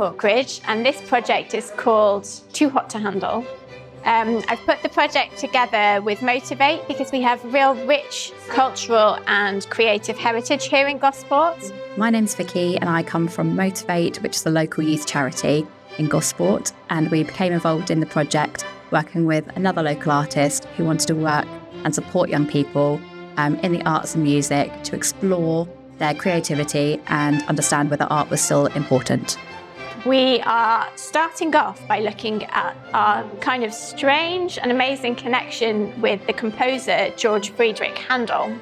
Hawkridge, and this project is called Too Hot to Handle. I've put the project together with Motivate because we have real rich cultural and creative heritage here in Gosport. My name's Vicky and I come from Motivate, which is a local youth charity in Gosport, and we became involved in the project working with another local artist who wanted to work and support young people in the arts and music to explore their creativity and understand whether art was still important. We are starting off by looking at our kind of strange and amazing connection with the composer George Frideric Handel,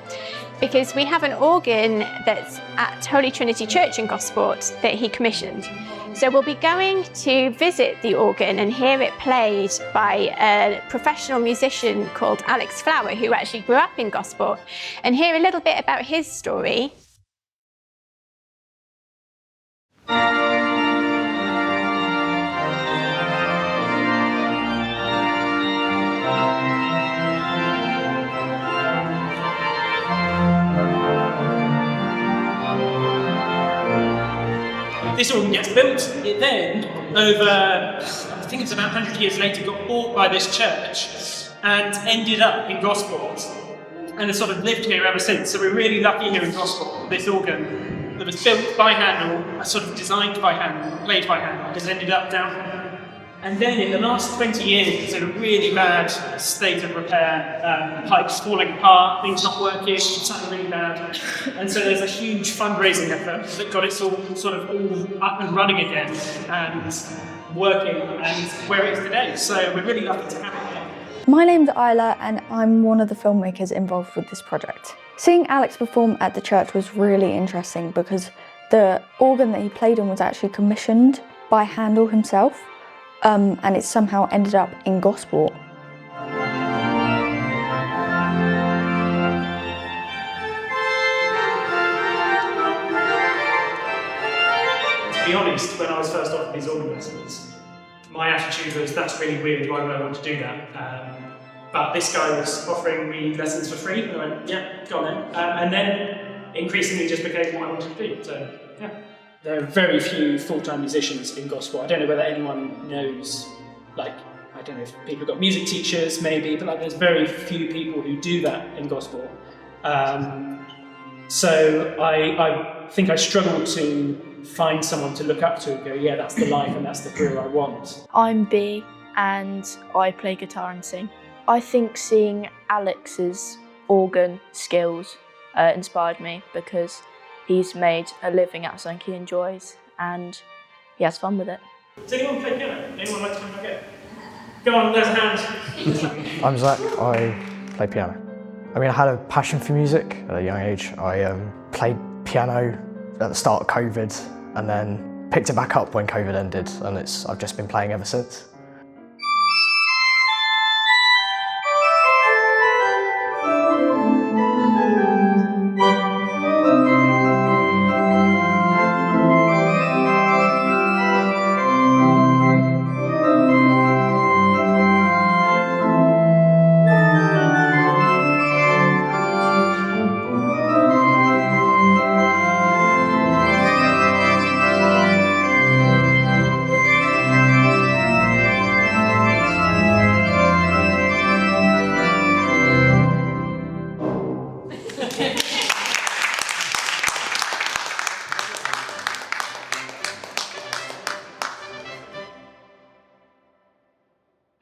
because we have an organ that's at Holy Trinity Church in Gosport that he commissioned. So we'll be going to visit the organ and hear it played by a professional musician called Alex Flower, who actually grew up in Gosport, and hear a little bit about his story. This organ gets built, it then, over, I think it's about 100 years later, got bought by this church and ended up in Gosport and has sort of lived here ever since. So we're really lucky here in Gosport. This organ that was built by Handel, sort of designed by Handel, played by Handel, has ended up down here. And then in the last 20 years, it's in a really bad state of repair. Pipes falling apart, things not working, something really bad. And so there's a huge fundraising effort that got it all up and running again and working and where it is today. So we're really lucky to have it here. My name's Isla and I'm one of the filmmakers involved with this project. Seeing Alex perform at the church was really interesting because the organ that he played on was actually commissioned by Handel himself. And it somehow ended up in Gosport. To be honest, when I was first offered these organ lessons, my attitude was, that's really weird, why would I want to do that? But this guy was offering me lessons for free, and I went, yeah, go on then. And then increasingly just became what I wanted to do, so yeah. There are very few full-time musicians in Gosport. I don't know whether anyone knows, I don't know if people have got music teachers maybe, but there's very few people who do that in Gosport. So I think I struggled to find someone to look up to and go, yeah, that's the life and that's the career I want. I'm B and I play guitar and sing. I think seeing Alex's organ skills inspired me because he's made a living out of something he enjoys and he has fun with it. Does anyone play piano? Anyone like to come back in? Go on, there's a hand. I'm Zach, I play piano. I mean, I had a passion for music at a young age. I played piano at the start of COVID and then picked it back up when COVID ended, and I've just been playing ever since.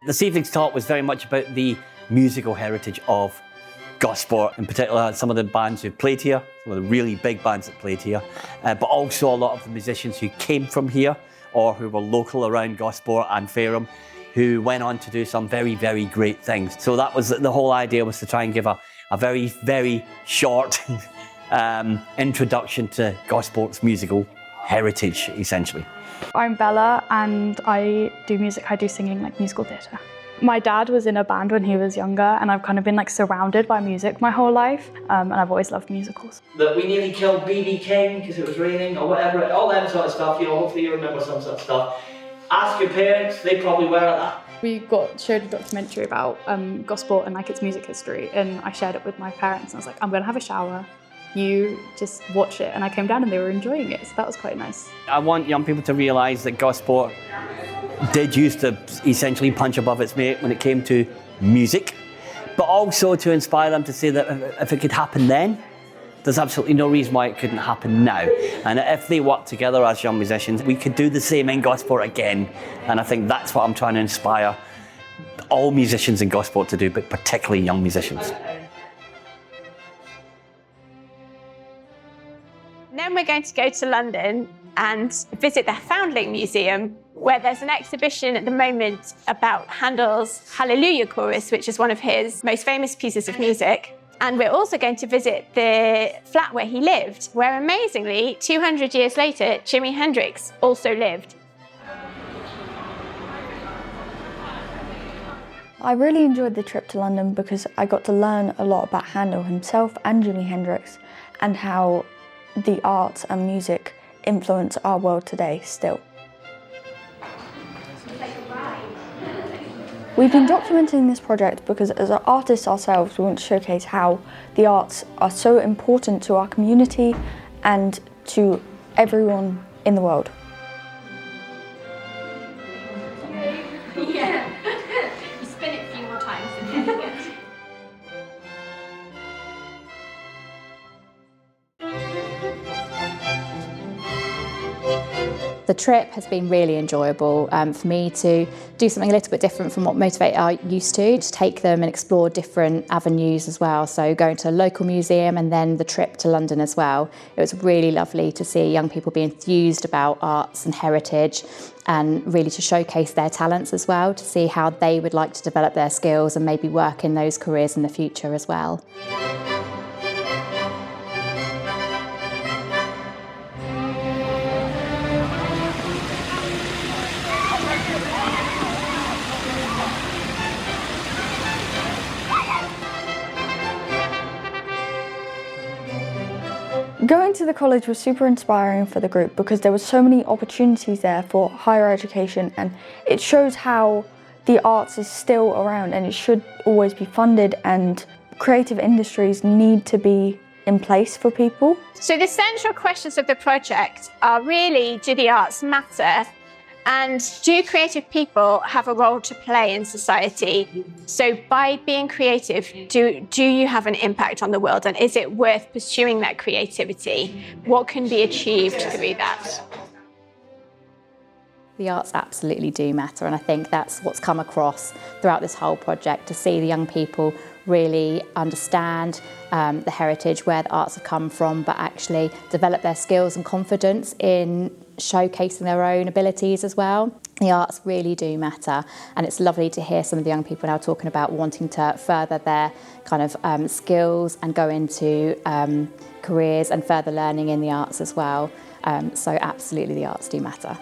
This evening's talk was very much about the musical heritage of Gosport, in particular some of the bands who played here, some of the really big bands that played here, but also a lot of the musicians who came from here or who were local around Gosport and Fareham, who went on to do some very, very great things. So that was the whole idea, was to try and give a very, very short introduction to Gosport's musical heritage, essentially. I'm Bella and I do music, I do singing, like musical theatre. My dad was in a band when he was younger and I've kind of been surrounded by music my whole life and I've always loved musicals. That we nearly killed B.B. King because it was raining or whatever, all that sort of stuff, hopefully you remember some sort of stuff. Ask your parents, they probably were at that. We got showed a documentary about Gosport and its music history, and I shared it with my parents and I was like, I'm going to have a shower you just watch it, and I came down and they were enjoying it, so that was quite nice. I want young people to realise that Gosport did used to essentially punch above its weight when it came to music, but also to inspire them to say that if it could happen then, there's absolutely no reason why it couldn't happen now. And if they work together as young musicians, we could do the same in Gosport again. And I think that's what I'm trying to inspire all musicians in Gosport to do, but particularly young musicians. Then we're going to go to London and visit the Foundling Museum, where there's an exhibition at the moment about Handel's Hallelujah Chorus, which is one of his most famous pieces of music. And we're also going to visit the flat where he lived, where amazingly, 200 years later, Jimi Hendrix also lived. I really enjoyed the trip to London because I got to learn a lot about Handel himself and Jimi Hendrix, and how the arts and music influence our world today still. We've been documenting this project because as artists ourselves, we want to showcase how the arts are so important to our community and to everyone in the world. Yeah, you spin it a few more times and then get. The trip has been really enjoyable for me to do something a little bit different from what Motivate are used to take them and explore different avenues as well. So going to a local museum and then the trip to London as well. It was really lovely to see young people be enthused about arts and heritage, and really to showcase their talents as well, to see how they would like to develop their skills and maybe work in those careers in the future as well. Going to the college was super inspiring for the group because there were so many opportunities there for higher education, and it shows how the arts is still around and it should always be funded, and creative industries need to be in place for people. So the central questions of the project are really, do the arts matter? And do creative people have a role to play in society? So by being creative, do you have an impact on the world? And is it worth pursuing that creativity? What can be achieved through that? The arts absolutely do matter, and I think that's what's come across throughout this whole project, to see the young people really understand the heritage, where the arts have come from, but actually develop their skills and confidence in showcasing their own abilities as well. The arts really do matter, and it's lovely to hear some of the young people now talking about wanting to further their kind of skills and go into careers and further learning in the arts as well. So absolutely the arts do matter.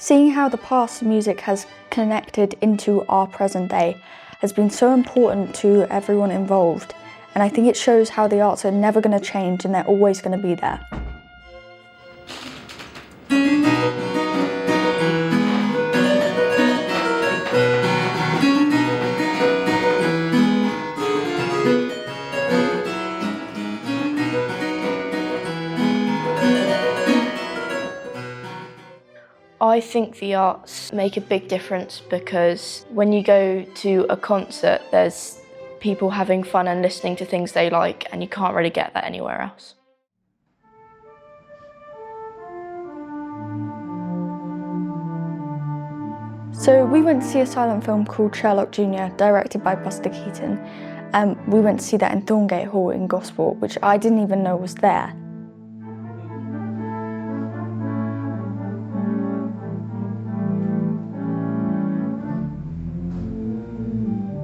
Seeing how the past music has connected into our present day has been so important to everyone involved, and I think it shows how the arts are never going to change and they're always going to be there. I think the arts make a big difference because when you go to a concert, there's people having fun and listening to things they like, and you can't really get that anywhere else. So we went to see a silent film called Sherlock Jr., directed by Buster Keaton. We went to see that in Thorngate Hall in Gosport, which I didn't even know was there.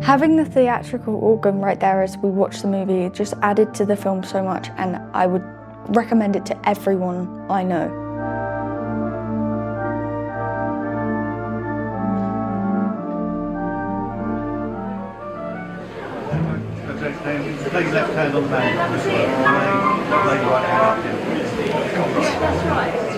Having the theatrical organ right there as we watched the movie just added to the film so much, and I would recommend it to everyone I know. Play left hand on the man. Play right hand up here. That's right.